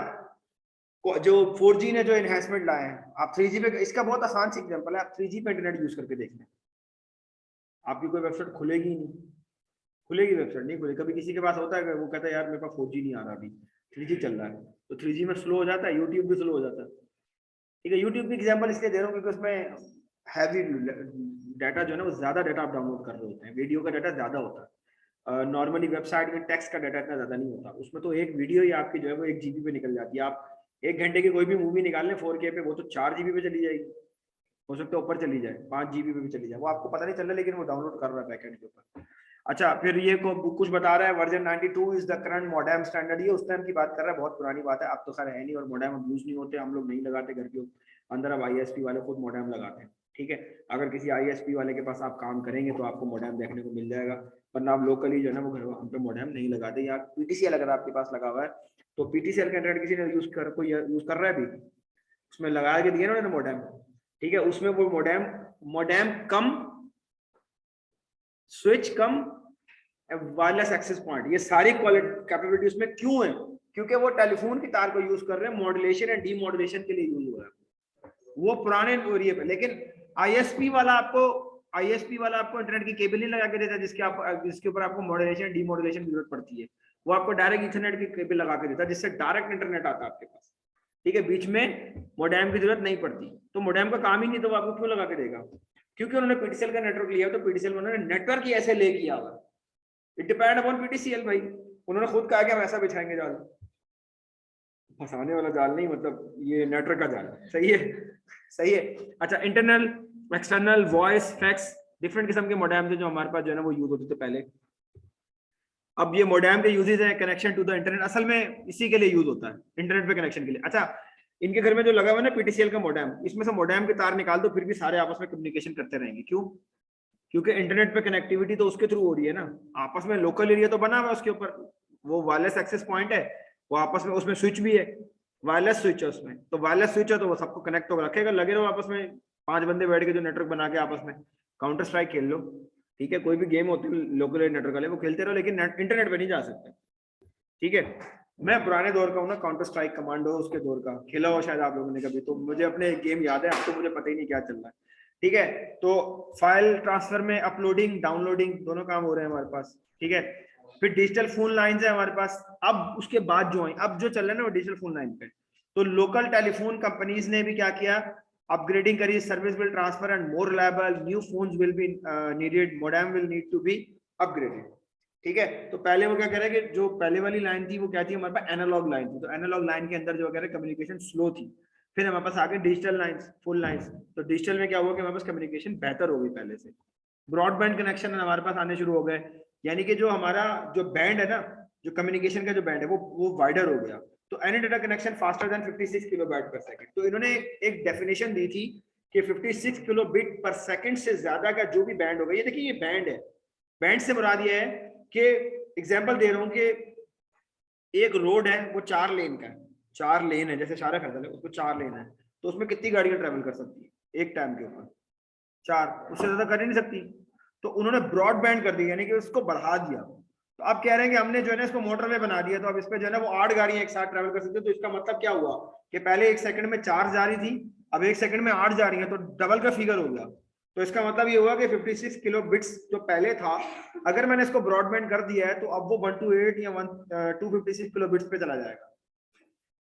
जो 4G ने जो एनहेंसमेंट लाए हैं, आप 3G पे, इसका बहुत आसान सा एग्जांपल है, आप 3G पे इंटरनेट यूज करके देख लें, आपकी कोई वेबसाइट खुलेगी ही नहीं, खुलेगी वेबसाइट नहीं खुलेगी। कभी किसी के पास होता है वो कहता है यार मेरे पास 4G नहीं आ रहा, अभी 3G चल रहा है, तो 3G में स्लो हो जाता है, यूट्यूब भी स्लो हो जाता है। ठीक है, यूट्यूब भी एग्जाम्पल इसलिए दे रहा हूँ क्योंकि उसमें हैवी डाटा जो है ना, वो ज्यादा डाटा आप डाउनलोड कर रहे होते हैं, वीडियो का डाटा ज्यादा होता है। नॉर्मली वेबसाइट में टेक्स्ट का डाटा इतना ज्यादा नहीं होता, उसमें तो एक वीडियो ही आपकी जो है वो 1 GB पे निकल जाती है। आप 1 घंटे की कोई भी मूवी निकाल लें 4K पे, वो तो 4 GB पे चली जाएगी, हो सकता है ऊपर चली जाए, 5 GB पे भी चली जाए, वो आपको पता नहीं चल रहा, लेकिन वो डाउनलोड कर रहा है बैकएंड के ऊपर। अच्छा, फिर ये को कुछ बता रहा है, version 92 is the current modem standard, ये उस टाइम की बात कर रहा है, बहुत पुरानी बात है, अब तो खैर है नहीं, और मोडेम अब यूज नहीं होते, हम लोग नहीं लगाते घर के अंदर, अब ISP वाले खुद मोडेम लगाते हैं। ठीक है, अगर किसी ISP वाले के पास आप काम करेंगे तो आपको मोडेम देखने को मिल जाएगा, वरना आप लोकली जो है ना वो घर हम पे मोडेम नहीं लगाते। या PTCL अगर आपके पास लगा हुआ है तो PTCL का इंटरनेट किसी ने कोई यूज कर रहा है भी, उसमें लगा के दिए ना उन्होंने मोडेम। ठीक है, उसमें वो मोडेम कम स्विच कम वायरलेस एक्सेस पॉइंट, ये सारी क्वालिटी कैपेबिलिटी उसमें क्यों है? क्योंकि वो टेलीफोन की तार को यूज कर रहे हैं, मॉड्यूलेशन एंड डीमॉड्यूलेशन के लिए यूज हो रहा है, वो पुराने एरिया पे। लेकिन ISP वाला आपको इंटरनेट की केबल नहीं लगा के देता, जिसके ऊपर आपको मॉड्यूलेशन डीमॉड्यूलेशन की जरूरत पड़ती है, वो आपको डायरेक्ट ईथरनेट की केबल लगा के देता है, जिससे डायरेक्ट इंटरनेट आता है आपके पास। ठीक है, बीच में मोडेम की जरूरत नहीं पड़ती, तो मोडेम का काम ही नहीं, तो वो आपको क्यों लगा के देगा? क्योंकि उन्होंने PTCL का नेटवर्क लिया, तो PTCL में उन्होंने नेटवर्क ही ऐसे ले किया हुआ, इट डिपेंड अपॉन PTCL भाई, उन्होंने खुद कहा कि हम ऐसा बिछाएंगे जाल, फंसाने वाला जाल नहीं, मतलब ये नेटवर्क का जाल। सही है, सही है। अच्छा, internal external voice fax, different किस्म के मोडेम थे जो हमारे पास जो है ना वो यूज होते थे पहले। अब ये मोडेम के यूजेस है, कनेक्शन टू द इंटरनेट, असल में इसी के लिए यूज होता है, इंटरनेट पे कनेक्शन के लिए। अच्छा, इनके घर में जो लगा हुआ है ना PTCL का मोडेम, इसमें से मोडेम के तार निकाल दो, फिर भी सारे आपस में कम्युनिकेशन करते रहेंगे। क्यों? क्योंकि इंटरनेट पे कनेक्टिविटी तो उसके थ्रू हो रही है ना, आपस में लोकल एरिया तो बना हुआ है उसके ऊपर, वो वायरलेस एक्सेस पॉइंट है, वो आपस में, उसमें स्विच भी है, वायरलेस स्विच है उसमें, तो वायरलेस स्विच है तो वो सबको कनेक्ट होकर रखेगा। लगे रहो आपस में 5 बंदे बैठ के जो नेटवर्क बना के आपस में काउंटर स्ट्राइक खेल लो, ठीक है, कोई भी गेम होती है लोकल नेटवर्क वाले, वो खेलते रहो, लेकिन इंटरनेट पे नहीं जा सकते। ठीक है, मैं पुराने दौर का हूँ ना, काउंटर स्ट्राइक कमांडो उसके दौर का खेला हो शायद आप लोगों ने कभी, तो मुझे अपने गेम याद है, अब तो मुझे पता ही नहीं क्या चल रहा है। ठीक है, तो फाइल ट्रांसफर में अपलोडिंग डाउनलोडिंग दोनों काम हो रहे हैं हमारे पास। ठीक है, फिर डिजिटल फोन लाइंस है हमारे पास। अब उसके बाद जो है, अब जो चल रहा है ना वो डिजिटल फोन लाइन पे, तो लोकल टेलीफोन कंपनीज ने भी क्या किया, अपग्रेडिंग करी, service will transfer and more reliable, new phones will be needed, modem will need to be upgraded. ठीक है, तो पहले वो क्या कह रहे हैं कि जो पहले वाली लाइन थी वो क्या थी, हमारे पास एनालॉग लाइन थी, तो एनालॉग लाइन के अंदर जो कह रहे कम्युनिकेशन स्लो थी। फिर हमारे पास आगे डिजिटल लाइंस, फुल लाइंस, तो डिजिटल में क्या हुआ कि हमारे पास कम्युनिकेशन बेहतर हो गई पहले से, ब्रॉडबैंड कनेक्शन हमारे पास आने शुरू हो गए, यानी कि जो हमारा जो बैंड है ना, जो कम्युनिकेशन का जो बैंड है वो वाइडर हो गया, तो any data connection faster than 56 kilobyte पर सेकंड। तो इन्होंने एक डेफिनेशन दी थी कि 56 किलोबिट पर सेकंड से ज्यादा का जो भी बैंड होगा, ये देखिए ये बैंड है, बैंड से मुराद ये है कि एग्जांपल दे रहा हूं कि एक रोड है वो 4 लेन का है, 4 लेन है, जैसे शारा खरदल है उसको 4 लेन है, तो उसमें कितनी गाड़ियां ट्रेवल कर सकती है एक टाइम के ऊपर? 4, उससे ज्यादा कर ही नहीं सकती। तो उन्होंने ब्रॉडबैंड कर दिया, यानी कि उसको बढ़ा दिया। तो आप कह रहे हैं कि हमने जो है ना इसको मोटरवे बना दिया, तो अब इस पे जो है ना वो 8 गाड़ियां एक साथ ट्रेवल कर सकते हैं। तो इसका मतलब क्या हुआ कि पहले 1 सेकंड में 4 जा रही थी, अब 1 सेकंड में 8 जा रही है, तो डबल का फिगर हो गया। तो इसका मतलब ये हुआ कि 56 किलो बिट्स जो पहले था, अगर मैंने इसको ब्रॉडबैंड कर दिया है तो अब वो 128 या 256 किलो बिट्स पे चला जाएगा।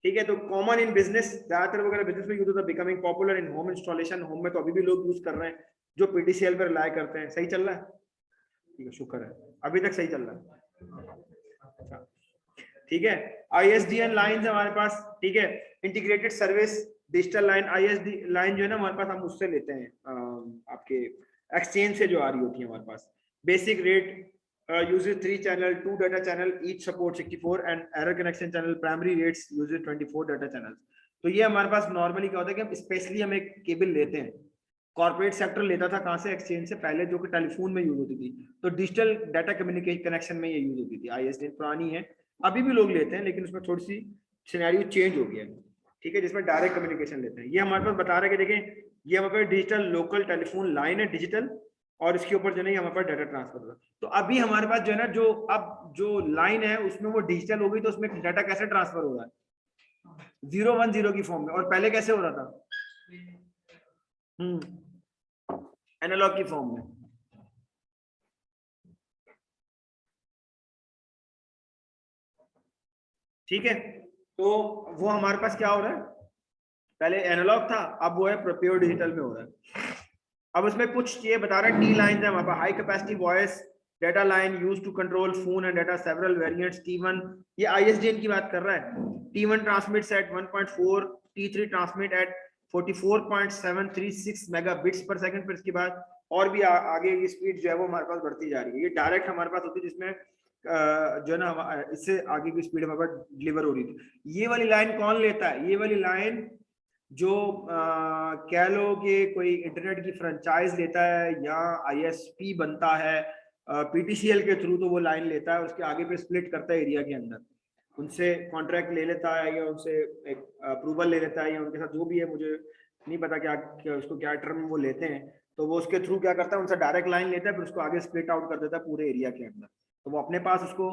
ठीक है, तो कॉमन इन बिजनेस, ज्यादातर वगैरह बिजनेस में यूज होता है, becoming popular in home installation, home में तो अभी भी लोग यूज कर रहे हैं जो PTCL पर रिलाय करते हैं। सही चल रहा है? ठीक है, शुक्र है, अभी तक सही चल रहा है। ठीक है, ISDN लाइन हमारे पास, ठीक है, integrated service digital line, ISD line जो है ना हमारे पास, हम उससे लेते हैं आपके एक्सचेंज से जो आ रही होती है हमारे पास। Basic rate uses 3 channel, 2 data channel, each support 64 and error connection channel, primary rates uses 24 data channels। तो ये हमारे पास नॉर्मली क्या होता है कि स्पेशली हम एक केबल लेते हैं, कॉर्पोरेट सेक्टर लेता था कहाँ से, एक्सचेंज से, पहले जो कि टेलीफोन में यूज होती थी, तो डिजिटल डाटा कम्युनिकेशन कनेक्शन में ये यूज होती थी। ISDN पुरानी है, अभी भी लोग लेते हैं, लेकिन उसमें थोड़ी सी सिनेरियो चेंज हो गया है। ठीक है, जिसमें डायरेक्ट कम्युनिकेशन लेते हैं। ये हमारे पास बता रहे हैं कि देखें ये हमारे पास डिजिटल लोकल टेलीफोन लाइन है डिजिटल, और इसके ऊपर जो है हमारे पास डाटा ट्रांसफर होगा। तो अभी हमारे पास जो है ना जो अब जो लाइन है उसमें वो डिजिटल हो गई, तो उसमें डाटा कैसे ट्रांसफर हो रहा है 010 की फॉर्म में, और पहले कैसे हो रहा था एनालॉग की फॉर्म में। ठीक है, तो वो हमारे पास क्या हो रहा है, पहले एनालॉग था, अब वो है प्योर डिजिटल में हो रहा है। अब उसमें कुछ ये बता रहा है टी लाइन है हमारे पास, high capacity voice data line use to control phone and data several variants T1, ये ISDN की बात कर रहा है। T1 transmits at 1.4, T3 transmit at 44.736 megabits per second. फिर इसके बाद और भी आगे की स्पीड जो है वो हमारे पास बढ़ती जा रही है। ये डायरेक्ट हमारे पास होती है, जिसमें जो है ना इससे आगे की स्पीड हमारे पास डिलीवर हो रही थी। ये वाली लाइन कौन लेता है, ये वाली लाइन जो कह लो कि कोई इंटरनेट की फ्रेंचाइज लेता है या ISP बनता है PTCL के थ्रू, तो वो लाइन लेता है, उसके आगे पे स्प्लिट करता है एरिया के अंदर, उनसे कॉन्ट्रैक्ट ले लेता है या उनसे एक अप्रूवल ले लेता है, या उनके साथ जो भी है, मुझे नहीं पता क्या उसको क्या टर्म वो लेते हैं, तो वो उसके थ्रू क्या करता है, उनसे डायरेक्ट लाइन लेता है, फिर उसको आगे स्प्लिट आउट कर देता है पूरे एरिया के अंदर। तो वो अपने पास उसको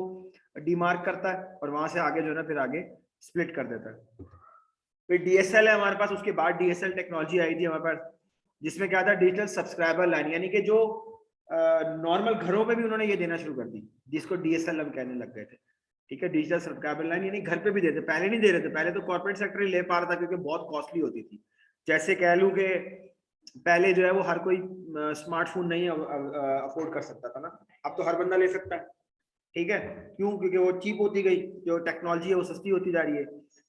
डीमार्क करता है और वहां से आगे जो है ना फिर आगे स्प्लिट कर देता है। फिर DSL है हमारे पास, उसके बाद DSL टेक्नोलॉजी आई थी हमारे पास, जिसमें क्या था डिजिटल सब्सक्राइबर लाइन, यानी कि जो नॉर्मल घरों पे भी उन्होंने ये देना शुरू कर दी, जिसको DSL हम कहने लग गए थे। ठीक है, डिजिटल सब्सक्राइबर लाइन यानी घर पे भी देते, पहले नहीं दे रहे थे, पहले तो कॉर्पोरेट सेक्टर ही ले पा रहा था क्योंकि बहुत कॉस्टली होती थी। जैसे कह लूं कि पहले जो है वो हर कोई स्मार्टफोन नहीं अफोर्ड कर सकता था ना, अब तो हर बंदा ले सकता है। ठीक है, क्यों, क्योंकि वो चीप होती गई, जो टेक्नोलॉजी है वो सस्ती होती जा रही है।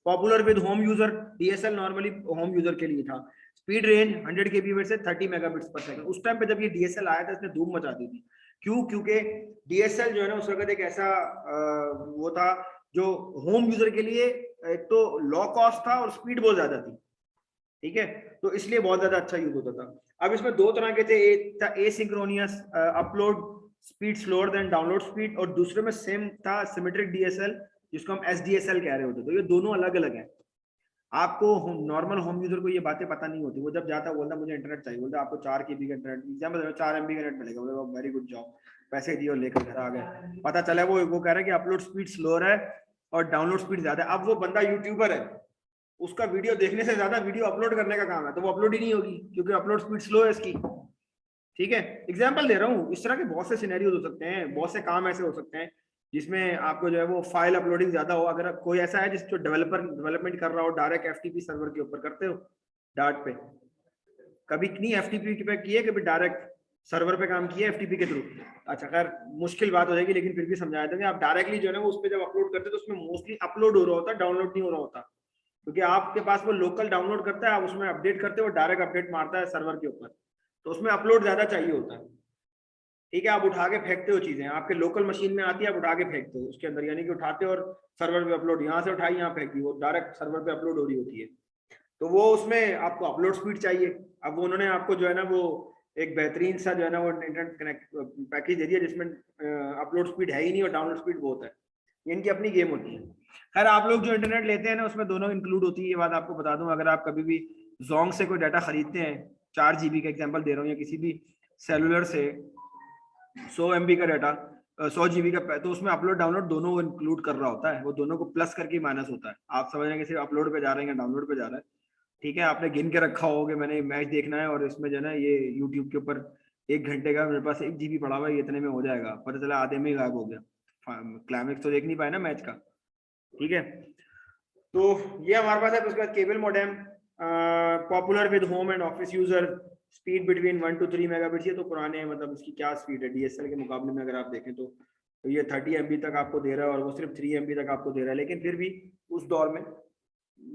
Popular with home user, DSL normally home user के लिए था। स्पीड रेंज 100 kbps से 30 मेगाबिट्स पर सेकंड। उस टाइम पे जब ये DSL आया था इसने धूम मचा दी थी। क्यों, क्योंकि DSL जो है ना उस वक्त एक ऐसा वो था जो होम यूजर के लिए एक तो लो कॉस्ट था और स्पीड बहुत ज्यादा थी। ठीक है, तो इसलिए बहुत ज्यादा अच्छा यूज होता था। अब इसमें दो तरह के थे, एक था asynchronous upload speed slower than download speed, और दूसरे में सेम था सिमेट्रिक DSL जिसको हम SDSL कह रहे होते। तो ये दोनों अलग अलग हैं। आपको नॉर्मल होम यूजर को ये बातें पता नहीं होती, वो जब जाता है बोलता मुझे इंटरनेट चाहिए, बोलता आपको 4 KB का इंटरनेट, एग्जाम्पल 4 MB का नेट मिलेगा, बोले वेरी गुड जॉब, पैसे दिए और लेकर घर आ गए। पता चला वो कह रहा है कि अपलोड स्पीड स्लोअर है और डाउनलोड स्पीड ज्यादा है। अब वो बंदा यूट्यूबर है, उसका वीडियो देखने से ज्यादा वीडियो अपलोड करने का काम है, तो वो अपलोड ही नहीं होगी क्योंकि अपलोड स्पीड स्लो है इसकी। ठीक है, एग्जाम्पल दे रहा हूँ, इस तरह के बहुत से सिनेरियोज हो सकते हैं, बहुत से काम ऐसे हो सकते हैं जिसमें आपको जो है वो फाइल अपलोडिंग ज्यादा हो। अगर कोई ऐसा है जिसको डेवलपमेंट कर रहा हो, डायरेक्ट FTP सर्वर के ऊपर करते हो डार्ट पे, कभी नहीं FTP पे किए, कभी डायरेक्ट सर्वर पे काम किया FTP के थ्रू? अच्छा, खैर मुश्किल बात हो जाएगी, लेकिन फिर भी समझाया था कि आप डायरेक्टली जो है ना उस पर जब अपलोड करते तो उसमें मोस्टली अपलोड हो रहा होता है, डाउनलोड नहीं हो रहा होता, क्योंकि आपके पास वो लोकल डाउनलोड करता है, आप उसमें अपडेट करते हो, डायरेक्ट अपडेट मारता है सर्वर के ऊपर, तो उसमें अपलोड ज्यादा चाहिए होता है। ठीक है, आप उठा के फेंकते हो चीजें, आपके लोकल मशीन में आती है, आप उठा के फेंकते हो उसके अंदर, यानी कि उठाते हो और सर्वर पे अपलोड, यहाँ से उठाई यहाँ फेंक दी, वो डायरेक्ट सर्वर पे अपलोड हो रही होती है। तो वो उसमें आपको अपलोड स्पीड चाहिए। अब वो उन्होंने आपको जो है ना वो एक बेहतरीन सा जो है ना वो इंटरनेट कनेक्ट पैकेज दे दिया जिसमें अपलोड स्पीड है ही नहीं और डाउनलोड स्पीड बहुत है। इनकी अपनी गेम होती है। खैर, आप लोग जो इंटरनेट लेते हैं ना उसमें दोनों इंक्लूड होती है, ये बात आपको बता दूं। अगर आप कभी भी जोंग से कोई डाटा खरीदते हैं, 4 GB का एग्जांपल दे रहा हूँ, या किसी भी सेलुलर से 100 MB का डाटा, 100 GB का, तो उसमें अपलोड डाउनलोड दोनों इंक्लूड कर रहा होता है, वो दोनों को प्लस करके माइनस होता है। आप समझ रहे हैं कि सिर्फ अपलोड पे जा रहे हैं या डाउनलोड पे जा रहा है। ठीक है, आपने गिन के रखा होगा मैंने मैच देखना है और इसमें जो है ना ये यूट्यूब के ऊपर 1 घंटे का मेरे पास 1 GB पड़ा हुआ है, इतने में हो जाएगा, पता चला आधे में ही गायब हो गया, क्लाइमेक्स तो देख नहीं पाए ना मैच का। ठीक है, तो ये हमारे पास है। उसके बाद cable modem, popular with home and office user, speed between 1 to 3 megabits. ये तो पुराने हैं, मतलब इसकी क्या स्पीड है DSL के मुकाबले में अगर आप देखें तो ये 30 MB तक आपको दे रहा है और वो सिर्फ 3 MB तक आपको दे रहा है, लेकिन फिर भी उस दौर में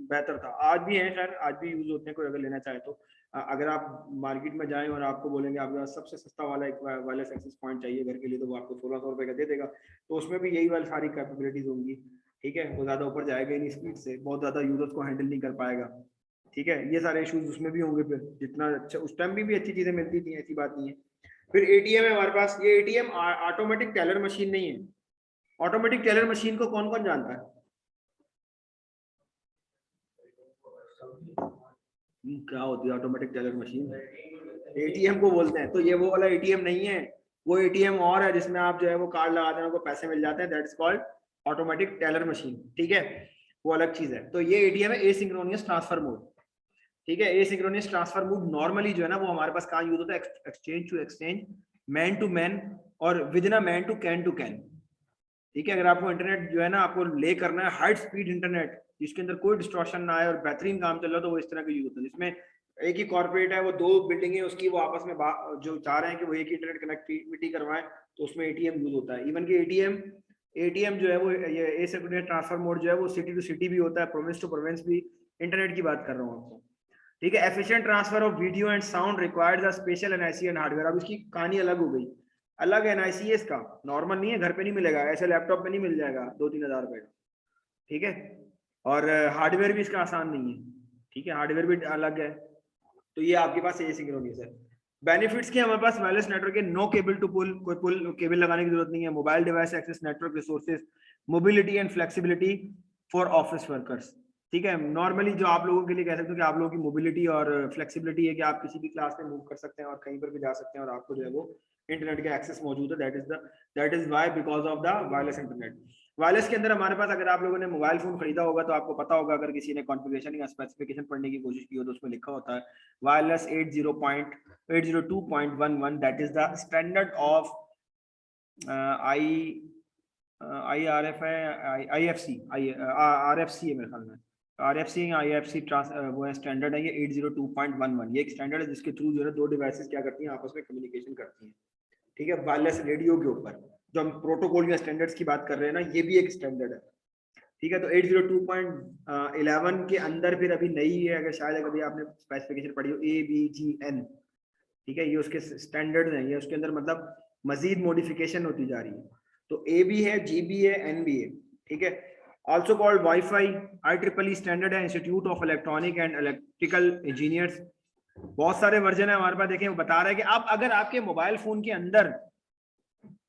बेहतर था। आज भी है, खैर आज भी यूज होते हैं, कोई अगर लेना चाहे तो। अगर आप मार्केट में जाएं और आपको बोलेंगे आपके पास सबसे सस्ता वाला एक वायरलेस एक्सेस पॉइंट चाहिए घर के लिए, तो वो आपको 1600 रुपए का दे देगा, तो उसमें भी यही वाली सारी कैपेबिलिटीज होंगी। ठीक है, वो ज्यादा ऊपर जाएगा ही नहीं स्पीड से, बहुत ज्यादा यूजर्स को हैंडल नहीं कर पाएगा। ठीक है, ये सारे इश्यूज उसमें भी होंगे। फिर जितना अच्छा उस टाइम भी अच्छी चीजें मिलती थी, ऐसी बात नहीं है। फिर ATM है हमारे पास। ये ATM ऑटोमेटिक टेलर मशीन नहीं है। ऑटोमेटिक टेलर मशीन को कौन कौन जानता है? क्या होती है ऑटोमेटिक टेलर मशीन? एटीएम को बोलते हैं। तो ये वो वाला एटीएम नहीं है, वो एटीएम और है जिसमें आप जो है वो कार्ड लगाते हैं, आपको पैसे मिल जाते हैं, that's called automatic teller machine. ठीक है, वो अलग चीज है। तो ये एटीएम है एसिंक्रोनियस ट्रांसफर मोड। ठीक है, एसिंक्रोनस ट्रांसफर मोड नॉर्मली जो है ना वो हमारे पास कहाँ यूज होता है? Exchange to exchange, MAN to MAN, और within MAN to CAN. ठीक है, अगर आपको इंटरनेट जो है ना आपको ले करना है हाई स्पीड इंटरनेट जिसके अंदर कोई डिस्ट्रॉक्शन ना आए और बेहतरीन काम चल रहा है, तो वो इस तरह का यूज होता है जिसमें एक ही कॉर्पोरेट है, वो दो बिल्डिंग है उसकी, वो आपस में जो चाह रहे हैं कि वो एक ही इंटरनेट कनेक्टिविटी करवाएं, तो उसमें एटीएम यूज होता है। इवन कि एटीएम जो है वो ये एसिंक्रोनस ट्रांसफर मोड जो है वो सिटी टू सिटी भी होता है, प्रोविंस टू प्रोविंस भी। इंटरनेट की बात कर रहा हूँ आपको। ठीक है, efficient transfer of video and sound required the special NIC and hardware. अब इसकी कहानी अलग हो गई, अलग एनआईसी है इसका, नॉर्मल नहीं है, घर पे नहीं मिलेगा, ऐसे लैपटॉप पे नहीं मिल जाएगा 2-3 हजार रुपए का। ठीक है, और हार्डवेयर भी इसका आसान नहीं है। ठीक है, हार्डवेयर भी अलग है। तो ये आपके पास एसिंक्रोनस है। बेनिफिट्स के हमारे पास वायरलेस नेटवर्क के नो केबल टू पुल, कोई पुल केबल लगाने की जरूरत नहीं है। Mobile device access network resources, mobility and flexibility for office workers. ठीक है, नॉर्मली जो आप लोगों के लिए कह सकते हो कि आप लोगों की मोबिलिटी और फ्लेक्सिबिलिटी है कि आप किसी भी क्लास में मूव कर सकते हैं और कहीं पर भी जा सकते हैं और आपको जो है वो इंटरनेट का एक्सेस मौजूद है। That is why because of the wireless internet. Wireless के अंदर हमारे पास, अगर आप लोगों ने मोबाइल फोन खरीदा होगा तो आपको पता होगा, अगर किसी ने कॉन्फ़िगरेशन या स्पेसिफिकेशन पढ़ने की कोशिश की हो तो उसमें लिखा होता है wireless 802.11, that is the standard of IRF है, IFC, RFC है मेरे ख्याल में, RFC या IFC वो है स्टैंडर्ड है, ये 802.11 ये एक स्टैंडर्ड है जिसके थ्रू जो है दो डिवाइसेस क्या करती हैं, आपस में कम्युनिकेशन करती हैं। ठीक है, वायरलेस रेडियो के ऊपर जो हम प्रोटोकॉल या स्टैंडर्ड्स की बात कर रहे हैं ना, ये भी एक स्टैंडर्ड है। ठीक है, तो 802.11 के अंदर फिर अभी नई है, अगर शायद कभी आपने स्पेसिफिकेशन पढ़ी हो, ABGN। ठीक है, ये उसके स्टैंडर्ड हैं, ये उसके अंदर मतलब मजीद मॉडिफिकेशन होती जा रही है। तो A भी है, G भी है, N भी है। ठीक है, also called wifi, IEEE standard है, institute of electronic and electrical engineers. बहुत सारे वर्जन है हमारे पास। देखें, वो बता रहा है कि अब अगर आपके मोबाइल फोन के अंदर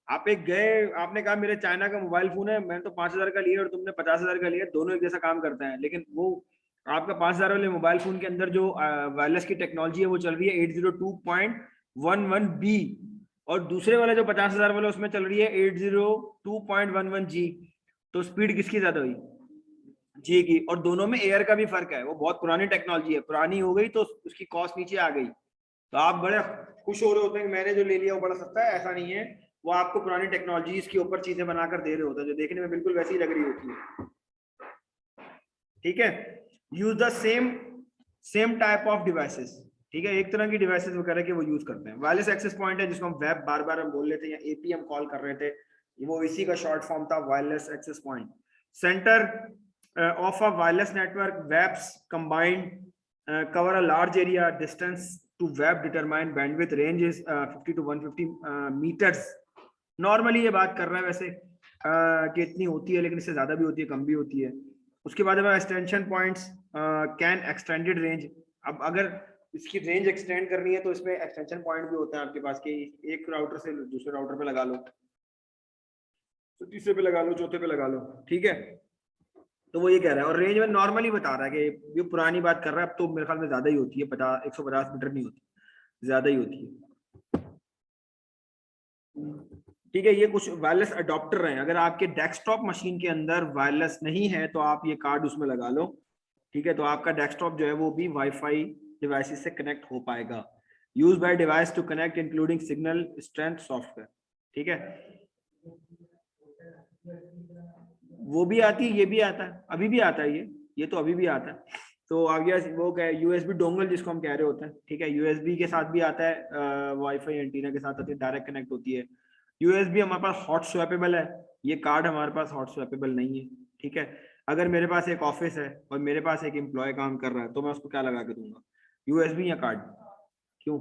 आप एक गए, आपने कहा मेरे चाइना का मोबाइल फोन है, मैंने तो 5,000 का लिया और तुमने 50,000 का लिया, दोनों एक जैसा काम करते हैं, लेकिन वो आपका 5,000 वाले मोबाइल फोन के अंदर जो वायरलेस की टेक्नोलॉजी है वो चल रही है 802.11B, और दूसरे वाले जो 50,000 वाले उसमें चल रही है 802.11G। तो स्पीड किसकी ज्यादा हुई? जी की। और दोनों में एयर का भी फर्क है, वो बहुत पुरानी टेक्नोलॉजी है, पुरानी हो गई तो उसकी कॉस्ट नीचे आ गई। तो आप बड़े खुश हो रहे होते हैं कि मैंने जो ले लिया वो बड़ा सस्ता है, ऐसा नहीं है, वो आपको पुरानी टेक्नोलॉजीज के ऊपर चीजें बनाकर दे रहे होते हैं जो देखने में बिल्कुल वैसी लग रही होती है। ठीक है, use the same type of devices. ठीक है, एक तरह की डिवाइसेस वगैरह के वो यूज करते हैं। वायरलेस एक्सेस पॉइंट है जिसको हम वेब बार बार हम बोल लेते हैं या APM कॉल कर रहे थे, वो इसी का शॉर्ट फॉर्म था, wireless access point. Centre of a wireless network, webs combined cover a large area, distance to web determine bandwidth range is 50 to 150 meters। Normally ये बात कर रहा है वैसे कि इतनी होती है, लेकिन इससे ज्यादा भी होती है, कम भी होती है। उसके बाद extension points can extended range. अब अगर इसकी रेंज एक्सटेंड करनी है तो इसमें एक्सटेंशन पॉइंट भी होता है आपके पास, कि एक राउटर से दूसरे राउटर पे लगा लो, तो तीसरे पे लगा लो, चौथे पे लगा लो। ठीक है, तो वो ये कह रहा है, और रेंज में नॉर्मली बता रहा है कि ये पुरानी बात कर रहा है, अब तो मेरे ख्याल में ज्यादा ही होती है, 150 मीटर नहीं होती, ज्यादा ही होती है। ठीक है, ये कुछ वायरलेस अडॉप्टर हैं, अगर आपके डेस्कटॉप मशीन के अंदर वायरलेस नहीं है तो आप ये कार्ड उसमें लगा लो। ठीक है, तो आपका डेस्कटॉप जो है वो भी वाईफाई डिवाइसेस से कनेक्ट हो पाएगा। Use by device to connect including signal strength software. ठीक है, वो भी आती है, ये भी आता है, अभी भी आता है, ये तो अभी भी आता है। तो आ गया वो क्या है, USB डोंगल जिसको हम कह रहे होते हैं। ठीक है, USB के साथ भी आता है, वाईफाई एंटीना के साथ आती है, डायरेक्ट कनेक्ट होती है। USB हमारे पास हॉट स्वैपेबल है, ये कार्ड हमारे पास हॉट स्वैपेबल नहीं है। ठीक है, अगर मेरे पास एक ऑफिस है और मेरे पास एक एम्प्लॉय काम कर रहा है तो मैं उसको क्या लगा के दूंगा, USB या कार्ड? क्यों?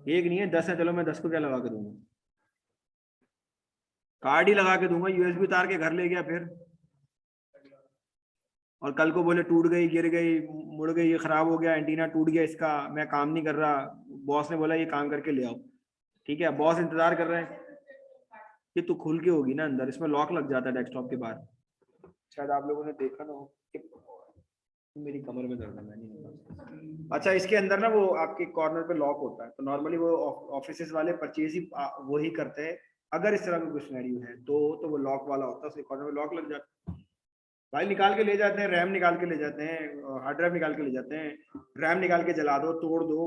एक नहीं है, 10 है, चलो मैं 10 को क्या लगा के दूंगा? कार्ड ही लगा के दूंगा। USB उतार के घर ले गया फिर, और कल को बोले टूट गई, गिर गई, मुड़ गई, ये खराब हो गया, एंटीना टूट गया इसका, मैं काम नहीं कर रहा, बॉस ने बोला ये काम करके ले आओ। ठीक है, बॉस इंतजार कर रहे हैं कि तू खुल के होगी ना अंदर, इसमें लॉक लग जाता है डेस्कटॉप के बाहर, शायद आप लोगों ने देखा ना हो। मेरी कमर में दर्द है, मैं नहीं निकाल। अच्छा, इसके अंदर ना वो आपके कॉर्नर पे लॉक होता है, तो नॉर्मली वो ऑफिसेज वाले परचेज ही वो ही करते हैं। अगर इस तरह का कुछ सिनेरियो है तो वो लॉक वाला होता है, उसके कॉर्नर में लॉक लग जाता है, फाइल निकाल के ले जाते हैं, रैम निकाल के ले जाते हैं, हार्ड ड्राइव निकाल के ले जाते हैं, रैम निकाल के जला दो, तोड़ दो,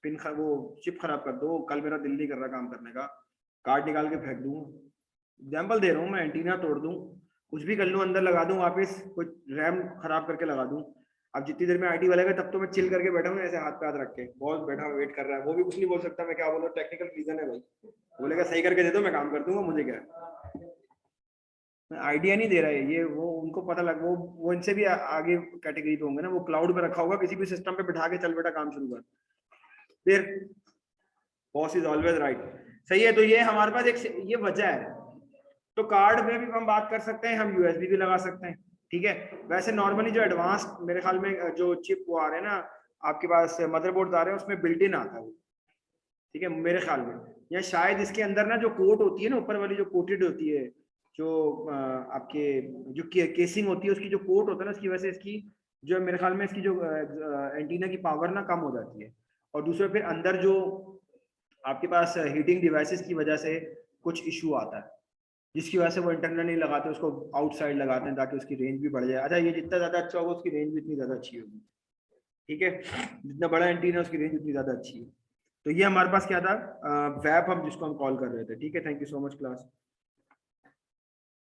पिन वो चिप खराब कर दो, कल मेरा दिल नहीं कर रहा काम करने का, कार्ड निकाल के फेंक दूं, एग्जाम्पल दे रहा हूँ मैं, एंटीना तोड़ दूं, कुछ भी कर लूँ, अंदर लगा दूं वापस, कुछ रैम खराब करके लगा दूं। अब जितनी देर में आईटी वाले का, तब तो मैं चिल करके बैठा हूँ ऐसे हाथ पे हाथ रख के, बॉस बैठा वेट कर रहा है, वो भी कुछ नहीं बोल सकता, मैं क्या बोलूँ, टेक्निकल रीजन है भाई, बोलेगा सही करके दे दो, मैं काम कर दूंगा, मुझे क्या आइडिया नहीं दे रहा है ये, वो उनको पता लग, वो इनसे भी आगे कैटेगरी पे होंगे ना, वो क्लाउड पे रखा होगा किसी भी सिस्टम पे बिठा के, चल बेटा काम शुरू कर, फिर बॉस इज ऑलवेज राइट। सही है, तो ये हमारे पास एक ये वजह है। तो कार्ड में भी हम बात कर सकते हैं, हम यूएसबी भी लगा सकते हैं, ठीक है। वैसे नॉर्मली जो एडवांस मेरे ख्याल में जो चिप वो आ रहे हैं ना आपके पास, मदरबोर्ड आ रहे हैं, उसमें बिल्ट इन आता है वो, ठीक है मेरे ख्याल में, या शायद इसके अंदर ना जो कोट होती है ना, ऊपर वाली जो कोटेड होती है, जो आपके जो केसिंग होती है, उसकी जो कोट होता है ना, उसकी वजह से इसकी जो मेरे ख्याल में इसकी जो एंटीना की पावर ना कम हो जाती है। और दूसरा फिर अंदर जो आपके पास हीटिंग डिवाइसेस की वजह से कुछ इशू आता है, जिसकी वजह से वो इंटरनल नहीं लगाते, उसको आउटसाइड लगाते हैं ताकि उसकी रेंज भी बढ़ जाए। अच्छा, ये जितना ज्यादा अच्छा होगा उसकी रेंज भी इतनी ज्यादा अच्छी होगी, ठीक है, जितना बड़ा एंटीना उसकी रेंज उतनी ज्यादा अच्छी है। तो ये हमारे पास क्या था, वेब हम जिसको हम कॉल कर रहे थे, ठीक है। Thank you so much class.